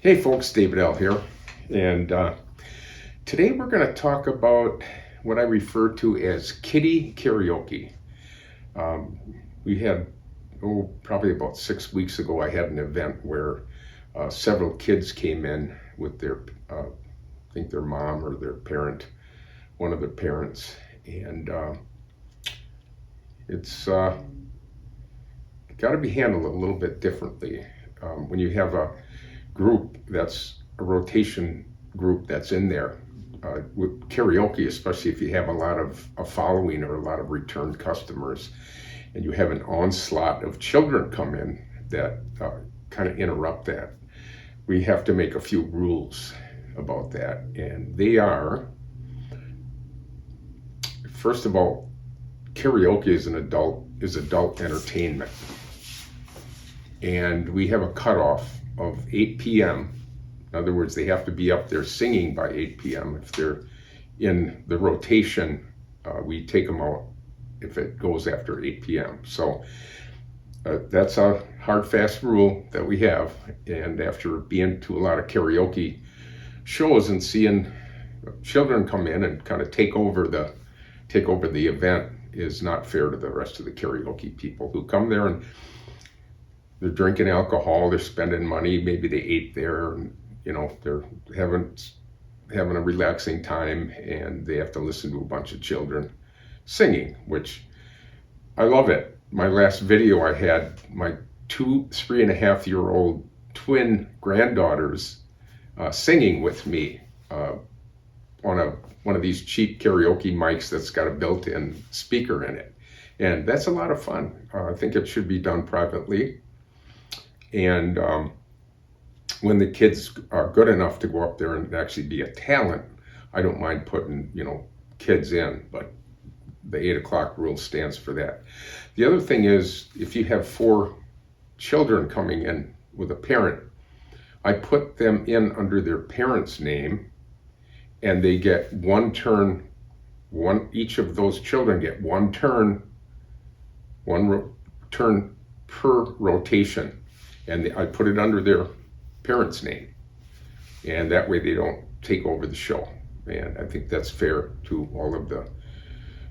Hey folks, David L. here, and today we're going to talk about what I refer to as Kiddie Karaoke. We had, probably about 6 weeks ago, I had an event where several kids came in with their, I think their mom or their parent, one of their parents, and it's got to be handled a little bit differently. When you have a group that's a rotation group that's in there with karaoke, especially if you have a lot of a following or a lot of return customers, and you have an onslaught of children come in that kind of interrupt that, we have to make a few rules about that. And they are, first of all, karaoke is adult entertainment, and we have a cutoff of 8 p.m. In other words, they have to be up there singing by 8 p.m. If they're in the rotation, we take them out if it goes after 8 p.m. So that's a hard, fast rule that we have. And after being to a lot of karaoke shows and seeing children come in and kind of take over the event is not fair to the rest of the karaoke people who come there, and they're drinking alcohol, they're spending money, maybe they ate there, and they're having a relaxing time, and they have to listen to a bunch of children singing, which I love it. My last video, I had my 2 3.5-year-old twin granddaughters singing with me on one of these cheap karaoke mics that's got a built-in speaker in it. And that's a lot of fun. I think it should be done privately. And when the kids are good enough to go up there and actually be a talent, I don't mind putting, kids in, but the 8 o'clock rule stands for that. The other thing is, if you have 4 children coming in with a parent, I put them in under their parent's name, and they get one turn. Each of those children get one turn per rotation. And I put it under their parents' name, and that way they don't take over the show. And I think that's fair to all of the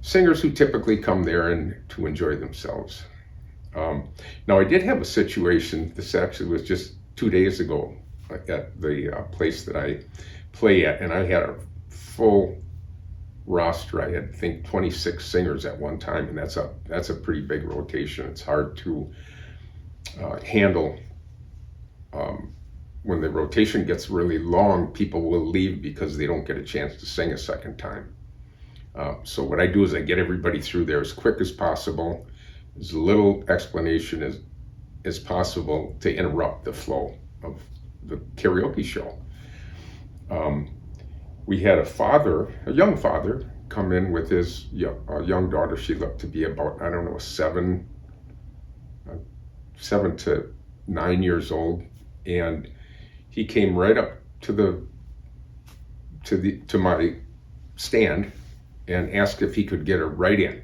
singers who typically come there and to enjoy themselves. Now, I did have a situation, this actually was just 2 days ago at the place that I play at, and I had a full roster. I had, I think, 26 singers at one time, and that's a pretty big rotation. It's hard to handle. When the rotation gets really long, people will leave because they don't get a chance to sing a second time. So what I do is I get everybody through there as quick as possible, as little explanation as possible to interrupt the flow of the karaoke show. We had a young father, come in with his young daughter. She looked to be about, 7 to 9 years old, and he came right up to my stand and asked if he could get her right in.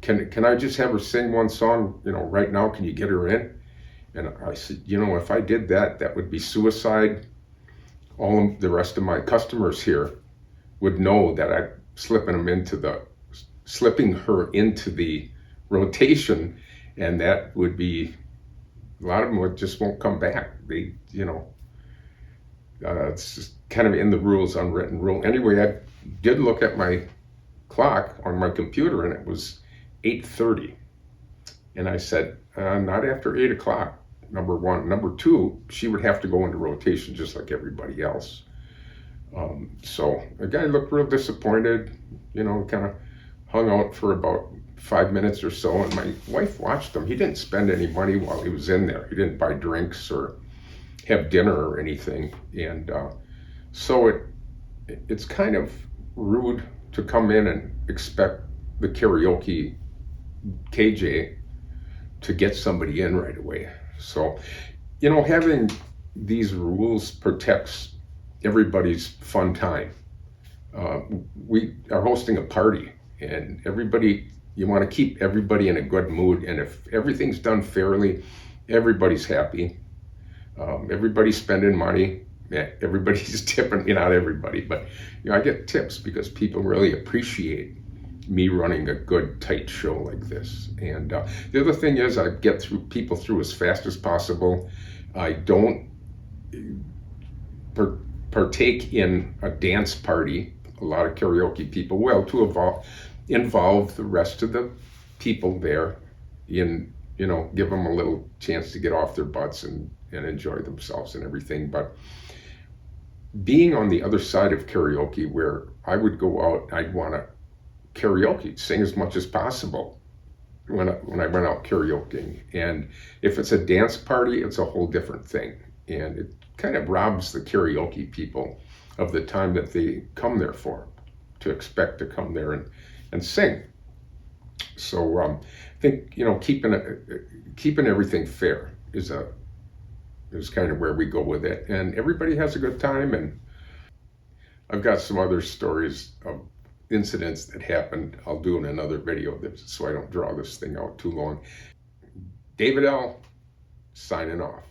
Can I just have her sing one song, right now? Can you get her in? And I said, if I did that, that would be suicide. All of the rest of my customers here would know that I'm slipping her into the rotation, and that would be, a lot of them just won't come back. They, it's just kind of in the rules, unwritten rule. Anyway, I did look at my clock on my computer, and it was 8:30. And I said, not after 8 o'clock, number one. Number two, she would have to go into rotation just like everybody else. So the guy looked real disappointed, kind of hung out for about 5 minutes or so, and my wife watched him. He didn't spend any money while he was in there. He didn't buy drinks or have dinner or anything. And so it's kind of rude to come in and expect the karaoke KJ to get somebody in right away. So, having these rules protects everybody's fun time. We are hosting a party, and you want to keep everybody in a good mood, and if everything's done fairly, everybody's happy. Everybody's spending money. Yeah, everybody's tipping, not everybody, but I get tips because people really appreciate me running a good, tight show like this. And the other thing is I get people through as fast as possible. I don't partake in a dance party. A lot of karaoke people will, to involve the rest of the people there in, give them a little chance to get off their butts and enjoy themselves and everything. But being on the other side of karaoke, where I would go out, I'd want to karaoke, sing as much as possible when I went out karaokeing. And if it's a dance party, it's a whole different thing. And it kind of robs the karaoke people of the time that they come there for, to expect to come there and sing. So I think, keeping everything fair is kind of where we go with it. And everybody has a good time. And I've got some other stories of incidents that happened. I'll do in another video so I don't draw this thing out too long. David L. signing off.